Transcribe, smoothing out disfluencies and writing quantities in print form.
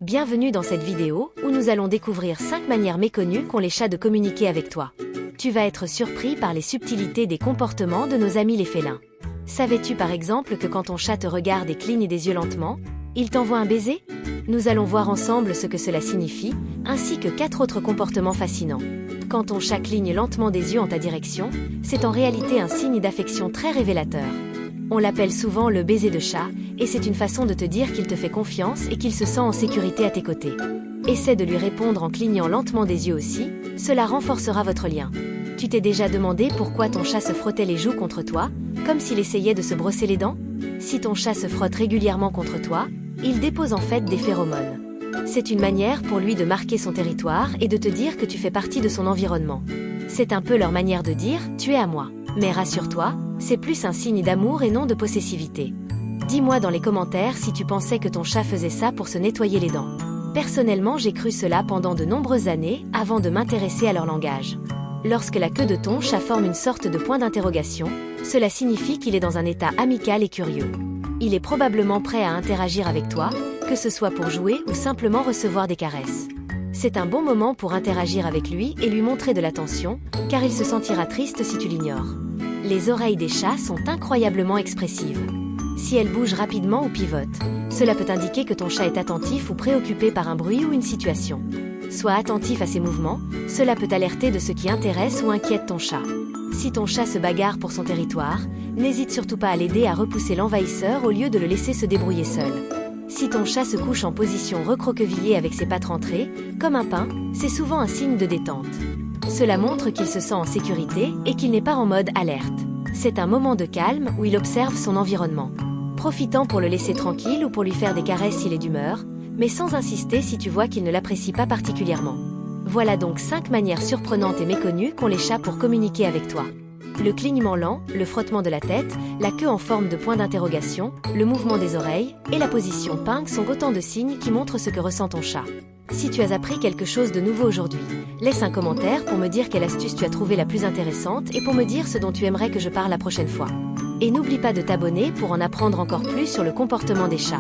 Bienvenue dans cette vidéo où nous allons découvrir 5 manières méconnues qu'ont les chats de communiquer avec toi. Tu vas être surpris par les subtilités des comportements de nos amis les félins. Savais-tu par exemple que quand ton chat te regarde et cligne des yeux lentement, il t'envoie un baiser? Nous allons voir ensemble ce que cela signifie, ainsi que 4 autres comportements fascinants. Quand ton chat cligne lentement des yeux en ta direction, c'est en réalité un signe d'affection très révélateur. On l'appelle souvent le baiser de chat, et c'est une façon de te dire qu'il te fait confiance et qu'il se sent en sécurité à tes côtés. Essaie de lui répondre en clignant lentement des yeux aussi, cela renforcera votre lien. Tu t'es déjà demandé pourquoi ton chat se frottait les joues contre toi, comme s'il essayait de se brosser les dents? Si ton chat se frotte régulièrement contre toi, il dépose en fait des phéromones. C'est une manière pour lui de marquer son territoire et de te dire que tu fais partie de son environnement. C'est un peu leur manière de dire « tu es à moi ». Mais rassure-toi, c'est plus un signe d'amour et non de possessivité. Dis-moi dans les commentaires si tu pensais que ton chat faisait ça pour se nettoyer les dents. Personnellement, j'ai cru cela pendant de nombreuses années avant de m'intéresser à leur langage. Lorsque la queue de ton chat forme une sorte de point d'interrogation, cela signifie qu'il est dans un état amical et curieux. Il est probablement prêt à interagir avec toi, que ce soit pour jouer ou simplement recevoir des caresses. C'est un bon moment pour interagir avec lui et lui montrer de l'attention, car il se sentira triste si tu l'ignores. Les oreilles des chats sont incroyablement expressives. Si elles bougent rapidement ou pivotent, cela peut indiquer que ton chat est attentif ou préoccupé par un bruit ou une situation. Sois attentif à ces mouvements, cela peut alerter de ce qui intéresse ou inquiète ton chat. Si ton chat se bagarre pour son territoire, n'hésite surtout pas à l'aider à repousser l'envahisseur au lieu de le laisser se débrouiller seul. Si ton chat se couche en position recroquevillée avec ses pattes rentrées, comme un pain, c'est souvent un signe de détente. Cela montre qu'il se sent en sécurité et qu'il n'est pas en mode alerte. C'est un moment de calme où il observe son environnement. Profitant pour le laisser tranquille ou pour lui faire des caresses s'il est d'humeur, mais sans insister si tu vois qu'il ne l'apprécie pas particulièrement. Voilà donc 5 manières surprenantes et méconnues qu'ont les chats pour communiquer avec toi. Le clignement lent, le frottement de la tête, la queue en forme de point d'interrogation, le mouvement des oreilles et la position pink sont autant de signes qui montrent ce que ressent ton chat. Si tu as appris quelque chose de nouveau aujourd'hui, laisse un commentaire pour me dire quelle astuce tu as trouvé la plus intéressante et pour me dire ce dont tu aimerais que je parle la prochaine fois. Et n'oublie pas de t'abonner pour en apprendre encore plus sur le comportement des chats.